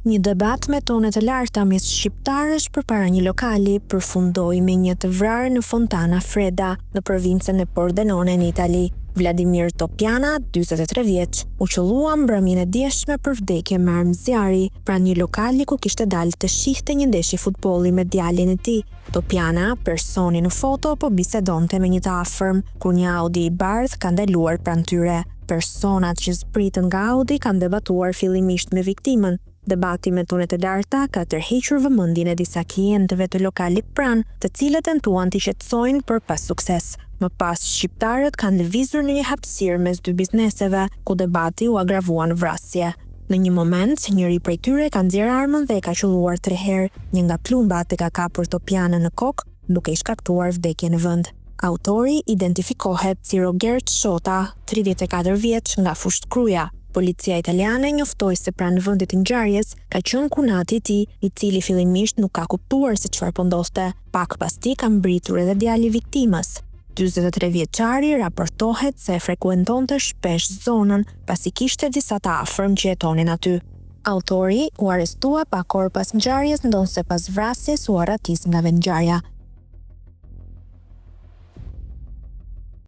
Një debat me tone të larta mes shqiptarësh përpara një lokali përfundoi me një të vrarë në Fontana Freda, në provincën e Pordenone në Itali. Vladimir Topiana, 43 vjeç, u qëllua mbrëmjen e djeshme për vdekje me armë zjarri pranë një lokali ku kishte dalë të shihte një ndeshje futbolli me djalin e tij. Topiana, personi në foto, po bisedonte me një të afërm kur një Audi i bardhë ka ndaluar pranë tyre. Personat që zbritën nga Audi kanë debatuar fillimisht me viktimën. Debati me tone të larta ka tërhequr vëmendjen e disa klientëve të lokalit pranë, të cilët tentuan t'i shqetësojnë për pas sukses. Më pas, shqiptarët kanë lëvizur në një hapësirë mes dy bizneseve, ku debati u agravua në vrasje. Në një moment, njëri prej tyre ka nxjerrë armën dhe e ka qelluar 3 herë. Një nga plumbat e ka kapur Topianën në kokë, duke i shkaktuar vdekje në vend. Autori identifikohet si Roger Shota, 34 vjeç, nga Fushtkruja. Policia italiane njoftoi se pranë vendit të ngjarjes ka qenë kunati i tij, i cili fillimisht nuk ka kuptuar se çfarë po ndodhte. Pak pas tij ka mbritur edhe djali i viktimës. 43 vjeçari raportohet se frekuentonte shpesh zonën pasi kishte disa të afërm që jetonin aty. Autori u arrestua pak orë pas ngjarjes, ndonse pas vrasjes u arratis nga vendngjarja.